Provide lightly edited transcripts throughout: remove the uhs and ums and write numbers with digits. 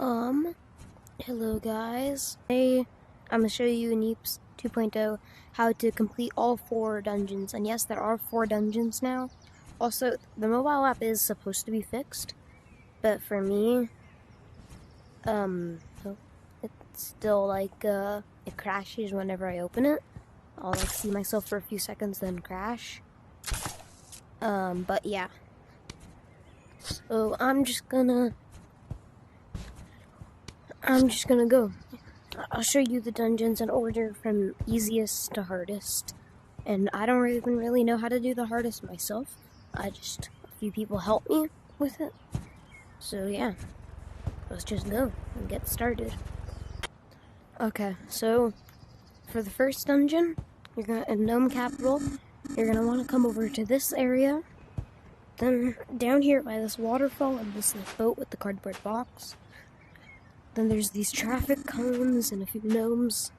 Hello guys. Today, I'm gonna show you in Yeeps 2.0 how to complete all 4 dungeons. And yes, there are 4 dungeons now. Also, the mobile app is supposed to be fixed, but for me, it's still like, it crashes whenever I open it. I'll like see myself for a few seconds, then crash. But yeah. So I'm just gonna go. I'll show you the dungeons in order from easiest to hardest. And I don't even really know how to do the hardest myself. A few people help me with it. So yeah, let's just go and get started. Okay, so for the first dungeon, you're gonna, in Gnome Capital, you're gonna want to come over to this area. Then down here by this waterfall and this boat with the cardboard box. Then there's these traffic cones and a few gnomes.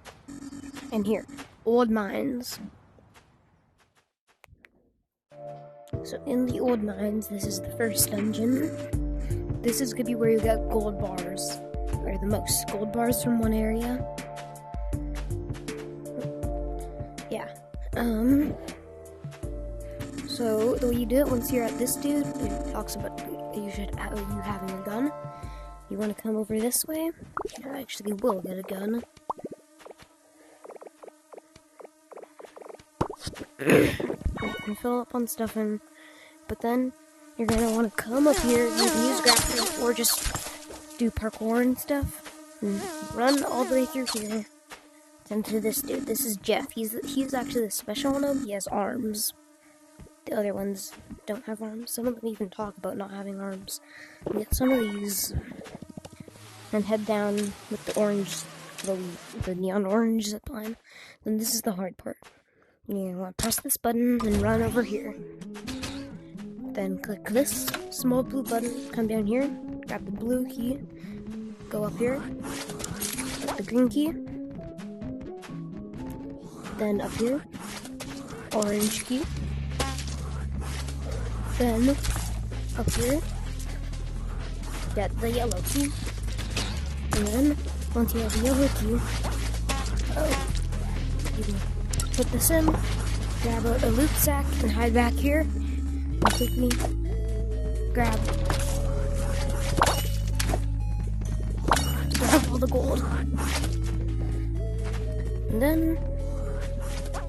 And here, old mines. So in the old mines, this is the first dungeon. This is gonna be where you get gold bars, or the most gold bars from one area. Yeah. So the way you do it, once you're at this dude, it talks about you having a gun. You want to come over this way. You actually will get a gun. You can fill up on stuffing, but then you're gonna want to come up here. You can use grappling or just do parkour and stuff, and run all the way through here. Then to this dude. This is Jeff. He's actually the special one. He has arms. The other ones don't have arms. Some of them even talk about not having arms. You get some of these, and head down with the orange, the neon orange zipline. Then this is the hard part. You want to press this button and run over here. Then click this small blue button, come down here, grab the blue key, go up here, click the green key, then up here, orange key, then up here, get the yellow key, and then once you have the yellow key, you can put this in, grab a loot sack, and hide back here, and quickly grab all the gold. And then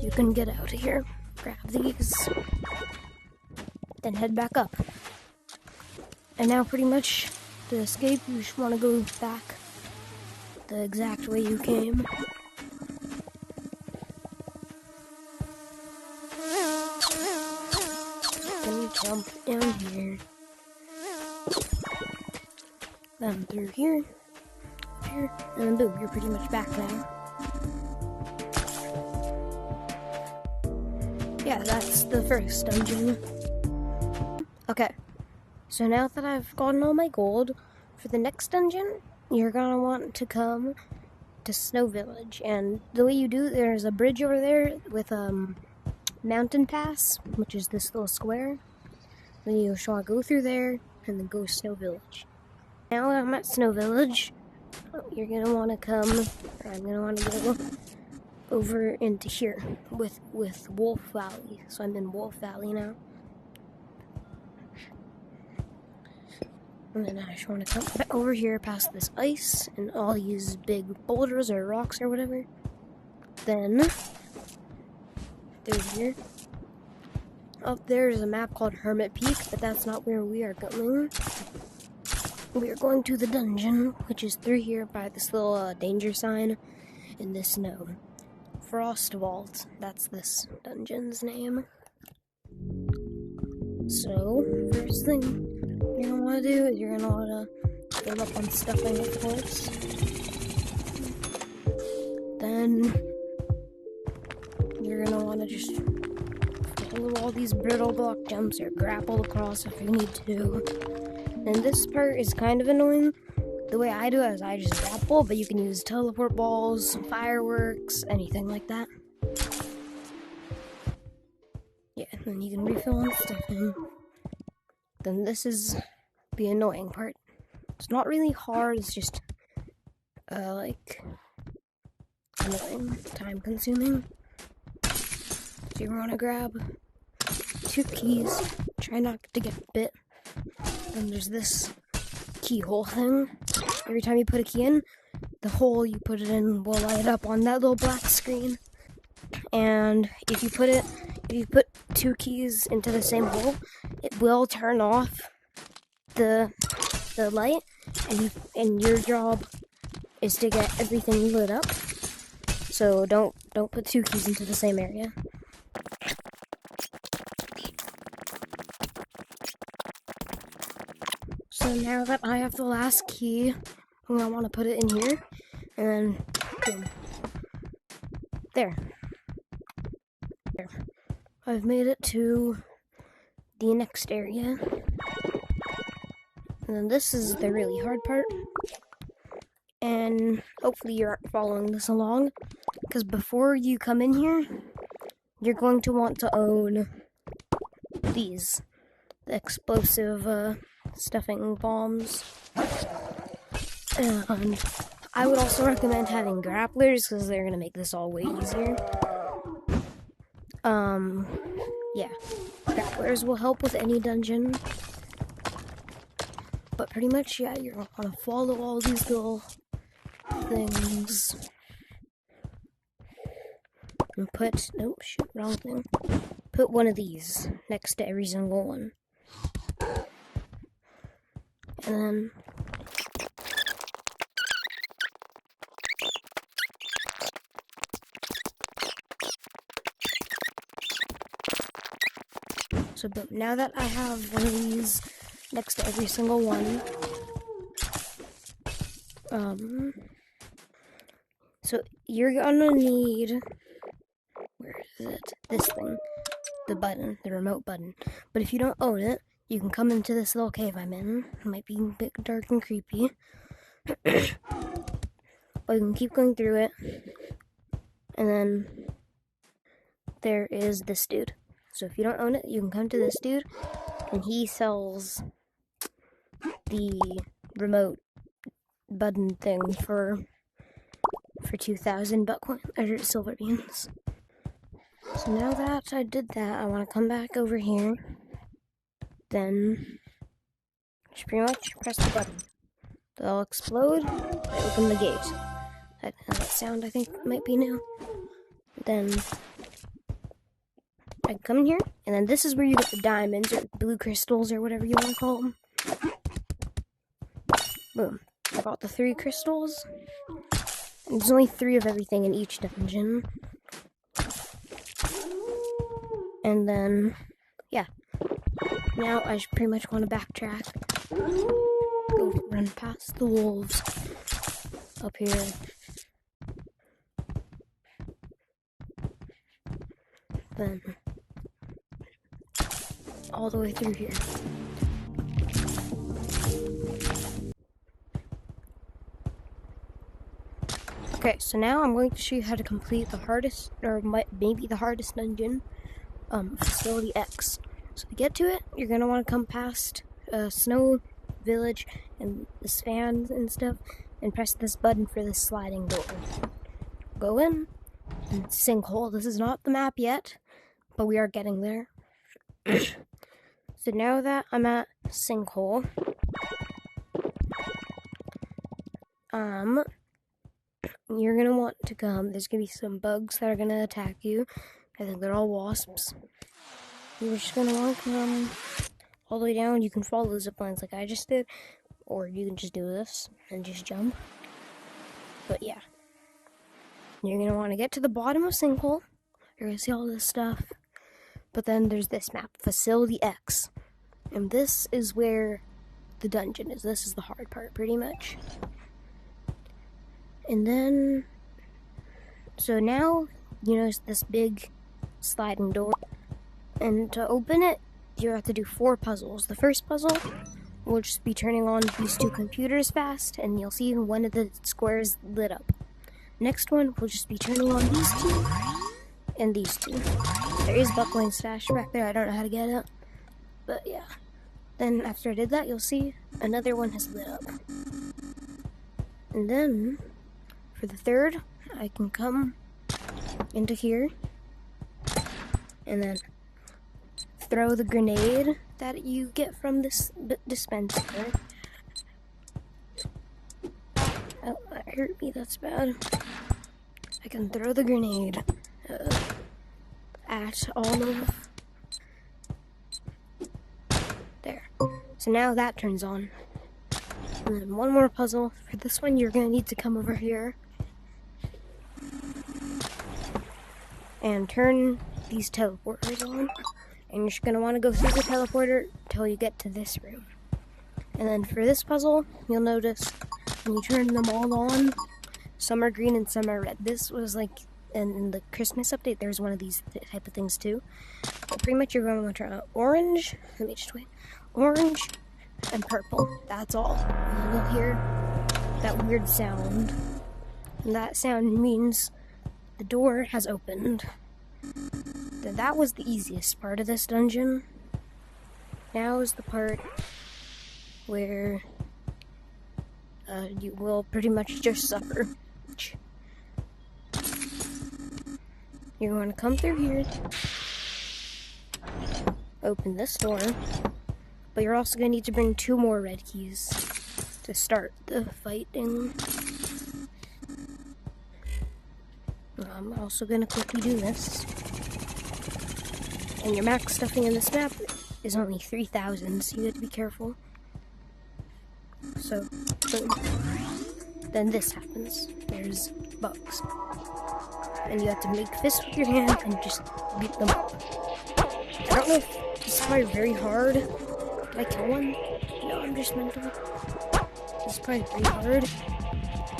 you can get out of here, grab these, then head back up. And now pretty much to escape, you just want to go back the exact way you came. Then you jump down here, then through here, and then boom, you're pretty much back now. Yeah, that's the first dungeon. Okay, so now that I've gotten all my gold, for the next dungeon, you're gonna want to come to Snow Village. And the way you do, there's a bridge over there with mountain pass, which is this little square. Then you shall go through there and then go to Snow Village. Now that I'm at Snow Village, you're gonna want to come, or I'm gonna want to go over into here with Wolf Valley. So I'm in Wolf Valley now. And then I just want to come over here past this ice and all these big boulders or rocks or whatever. Then through here. Up there is a map called Hermit Peak, but that's not where we are going. We are going to the dungeon, which is through here by this little danger sign in the snow. Frost Vault, that's this dungeon's name. So, first thing you're gonna want to do is you're gonna want to fill up on stuffing, of course. Then you're gonna want to just follow all these brittle block jumps or grapple across if you need to. And this part is kind of annoying. The way I do it is I just grapple, but you can use teleport balls, fireworks, anything like that. Yeah, and then you can refill on stuffing. Then this is the annoying part. It's not really hard, it's just, like, annoying, time consuming. So you want to grab 2 keys, try not to get bit. Then there's this keyhole thing. Every time you put a key in, the hole you put it in will light up on that little black screen. And if you put 2 keys into the same hole, it will turn off the light, and your job is to get everything lit up. So don't put 2 keys into the same area. So now that I have the last key, I'm gonna want to put it in here, and then boom. There. I've made it to the next area. And then this is the really hard part. And hopefully you're following this along, because before you come in here, you're going to want to own these, the explosive stuffing bombs. And I would also recommend having grapplers, because they're going to make this all way easier. Yeah, grapplers will help with any dungeon. But pretty much, yeah, you're going to want to follow all these little things. And put, nope, shoot, wrong thing. Put one of these next to every single one. And then so boom, now that I have one of these next to every single one, so you're gonna need, where is it? This thing, the button, the remote button. But if you don't own it, you can come into this little cave I'm in. It might be a bit dark and creepy. But you can keep going through it. And then there is this dude. So if you don't own it, you can come to this dude, and he sells the remote button thing for 2,000 buck or silver beans. So now that I did that, I want to come back over here. Then just pretty much press the button. They'll explode. I open the gate. That sound I think might be new. Then I come in here, and then this is where you get the diamonds or blue crystals or whatever you want to call them. Boom. I bought the 3 crystals. And there's only 3 of everything in each dungeon. And then, yeah. Now I just pretty much want to backtrack. Go run past the wolves up here. Then all the way through here. Okay, so now I'm going to show you how to complete the hardest, or maybe the hardest dungeon, Facility X. So to get to it, you're going to want to come past Snow Village and the fans and stuff, and press this button for this sliding door. Go in, and sinkhole. This is not the map yet, but we are getting there. So now that I'm at sinkhole, you're gonna want to come. There's gonna be some bugs that are gonna attack you. I think they're all wasps. You're just gonna want to come all the way down. You can follow the zip lines like I just did, or you can just do this and just jump. But yeah, you're gonna want to get to the bottom of sinkhole. You're gonna see all this stuff. But then there's this map, Facility X. And this is where the dungeon is. This is the hard part, pretty much. And then, so now, you know, it's this big sliding door. And to open it, you have to do 4 puzzles. The first puzzle will just be turning on these 2 computers fast, and you'll see one of the squares lit up. Next one will just be turning on these 2 and these 2. There is buckling stash back there. I don't know how to get it, but yeah. Then after I did that, you'll see another one has lit up. And then for the third, I can come into here and then throw the grenade that you get from this dispenser. Oh, that hurt me, that's bad. I can throw the grenade at all of... There. So now that turns on. And then one more puzzle. For this one, you're gonna need to come over here and turn these teleporters on. And you're just gonna wanna go through the teleporter till you get to this room. And then for this puzzle, you'll notice when you turn them all on, some are green and some are red. This was like in the Christmas update, there's one of these type of things too. But pretty much you're going to want to turn on orange. Let me just wait. Orange and purple. That's all. And then you'll hear that weird sound. And that sound means the door has opened. That was the easiest part of this dungeon. Now is the part where you will pretty much just suffer. You're going to come through here, open this door, but you're also going to need to bring 2 more red keys to start the fighting. I'm also going to quickly do this. And your max stuffing in this map is only 3,000, so you have to be careful. So, boom. Then this happens. There's bugs. And you have to make fists with your hand and just beat them up. I don't know if this is probably very hard. Did I kill one? No, I'm just mental. This is probably very hard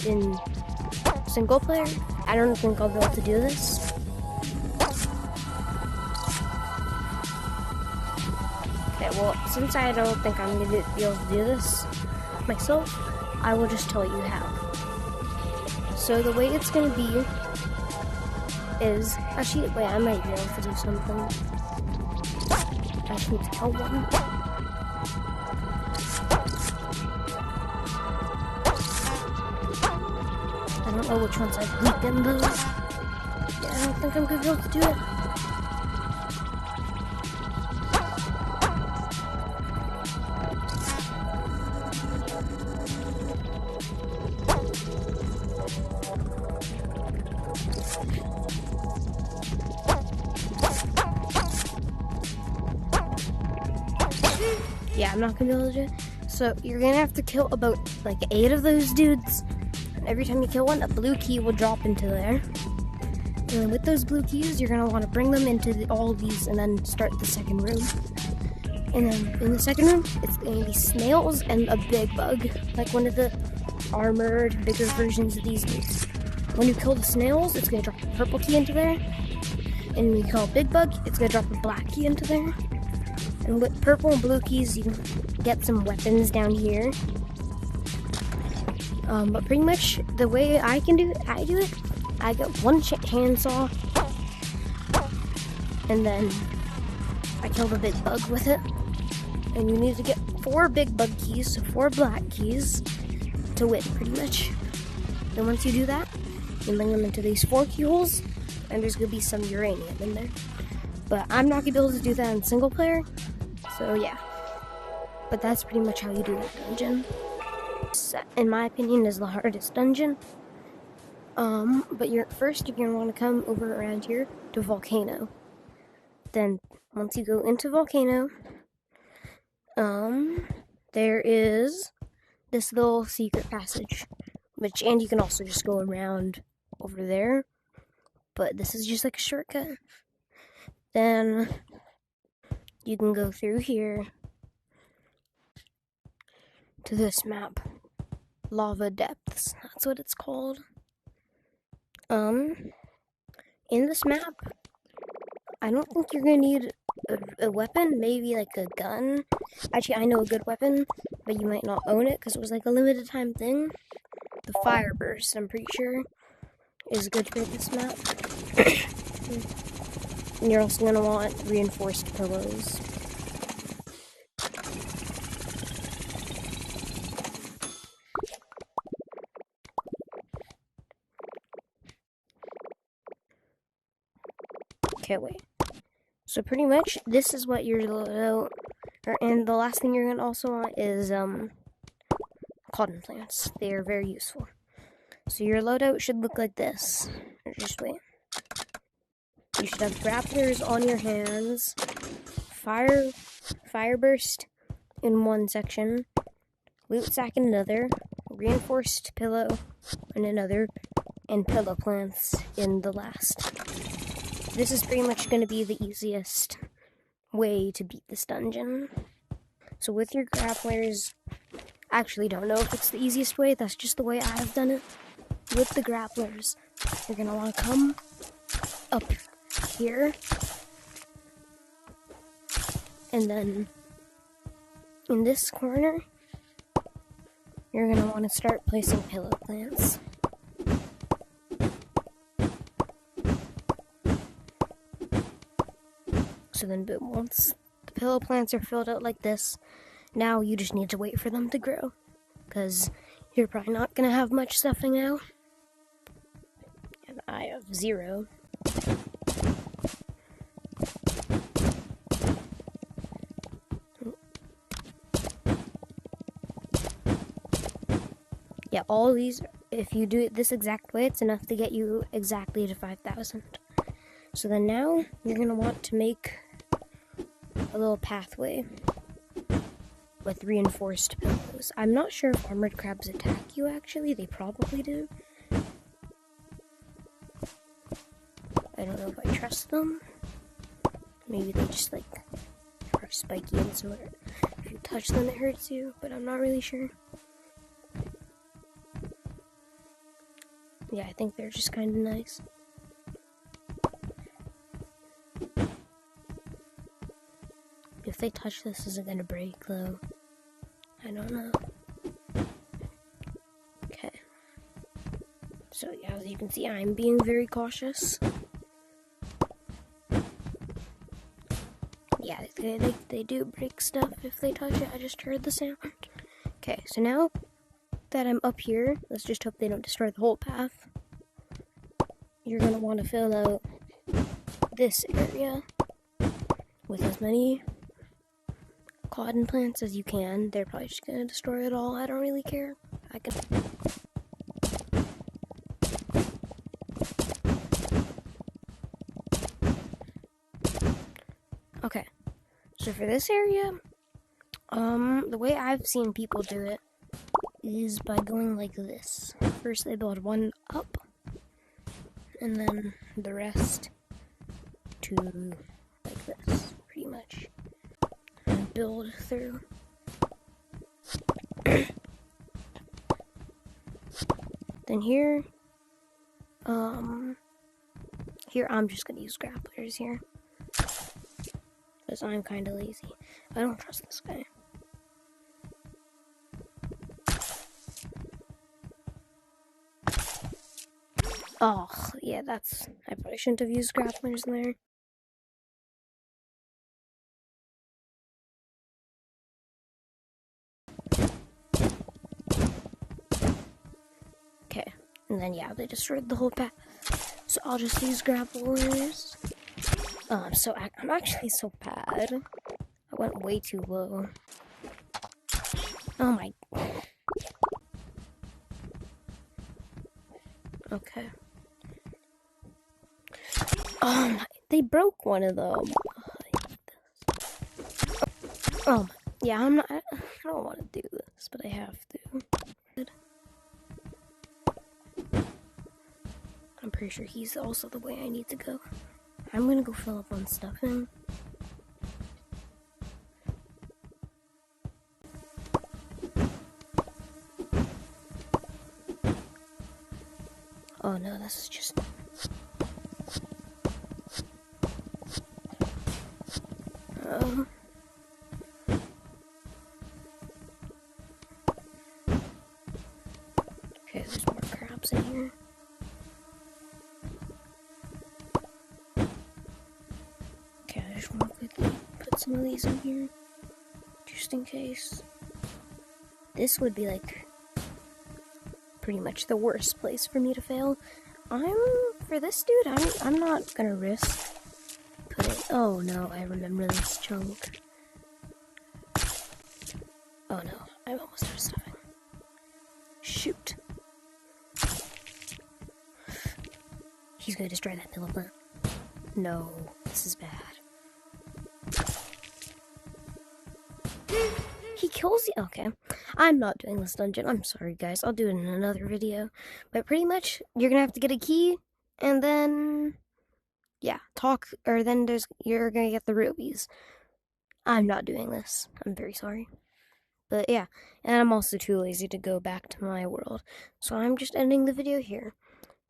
in single player. I don't think I'll be able to do this. Okay, well, since I don't think I'm going to be able to do this myself, I will just tell you how. So the way it's going to be is, actually, wait, I might be able to do something. I just need to kill one. I don't know which ones I've weakened though. Yeah, I don't think I'm going to be able to do it. Yeah, I'm not gonna be able to do it. So you're gonna have to kill about like 8 of those dudes. And every time you kill one, a blue key will drop into there. And then with those blue keys, you're gonna want to bring them into all of these and then start the second room. And then in the second room, it's gonna be snails and a big bug, like one of the armored, bigger versions of these dudes. When you kill the snails, it's gonna drop a purple key into there. And when you kill a big bug, it's gonna drop a black key into there. And with purple and blue keys, you can get some weapons down here. But pretty much the way I do it, I get one handsaw, and then I kill the big bug with it. And you need to get 4 big bug keys, so 4 black keys, to win, pretty much. Then once you do that, you bring them into these 4 keyholes, and there's gonna be some uranium in there. But I'm not gonna be able to do that in single player. So yeah, but that's pretty much how you do that dungeon. In my opinion, is the hardest dungeon. But first you're gonna want to come over around here to Volcano. Then once you go into Volcano, there is this little secret passage, and you can also just go around over there. But this is just like a shortcut. Then you can go through here to this map. Lava Depths, that's what it's called. In this map, I don't think you're gonna need a weapon, maybe like a gun. Actually, I know a good weapon, but you might not own it because it was like a limited time thing. The Fire Burst, I'm pretty sure, is good for this map. And you're also going to want reinforced pillows. Okay, wait. So pretty much, this is what you're and the last thing you're gonna also want is cotton plants. They are very useful. So your loadout should look like this. Or just wait. You should have grapplers on your hands, fire burst in one section, loot sack in another, reinforced pillow in another, and pillow plants in the last. This is pretty much going to be the easiest way to beat this dungeon. So with your grapplers, I actually don't know if it's the easiest way, that's just the way I've done it. With the grapplers, you're going to want to come up here, and then in this corner, you're going to want to start placing pillow plants. So then boom, once the pillow plants are filled out like this, now you just need to wait for them to grow, because you're probably not going to have much stuffing now. And I have 0. Yeah, all these, if you do it this exact way, it's enough to get you exactly to 5,000. So then now, you're going to want to make a little pathway with reinforced pillows. I'm not sure if armored crabs attack you, actually. They probably do. I don't know if I trust them. Maybe they just, like, are spiky and so if you touch them it hurts you, but I'm not really sure. Yeah, I think they're just kind of nice. If they touch this, is it gonna break, though? I don't know. Okay. So, yeah, as you can see, I'm being very cautious. Yeah, they do break stuff if they touch it. I just heard the sound. Okay, so now that I'm up here, let's just hope they don't destroy the whole path. You're gonna want to fill out this area with as many cotton plants as you can. They're probably just gonna destroy it all. I don't really care. I can. Okay, so for this area, the way I've seen people do it is by going like this. First they build one up, and then the rest to like this, pretty much. And build through. Then here I'm just gonna use grapplers here. Because I'm kinda lazy. I don't trust this guy. Oh, yeah, I probably shouldn't have used grapplers there. Okay, and then yeah, they destroyed the whole path. So I'll just use grapplers. I'm actually so bad. I went way too low. Oh my. Okay. Oh my, they broke one of them. Oh my, yeah, I don't want to do this, but I have to. I'm pretty sure he's also the way I need to go. I'm gonna go fill up on stuffing. Oh no, this is just... Okay, there's more crabs in here. Okay, I just want to quickly put some of these in here, just in case. This would be like pretty much the worst place for me to fail. For this dude, I'm not gonna risk Oh no, I remember this chunk. Oh no, I'm almost out of stuffing. Shoot. He's gonna destroy that pillow plant. No, this is bad. He kills you. Okay, I'm not doing this dungeon. I'm sorry, guys. I'll do it in another video. But pretty much, you're gonna have to get a key, and then yeah, talk, or then you're gonna get the rubies. I'm not doing this. I'm very sorry. But yeah, and I'm also too lazy to go back to my world, so I'm just ending the video here.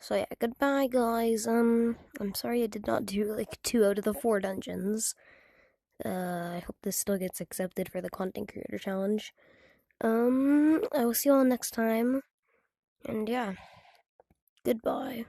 So yeah, goodbye, guys. I'm sorry I did not do like 2 out of the 4 dungeons. I hope this still gets accepted for the content creator challenge. I will see you all next time. And yeah, goodbye.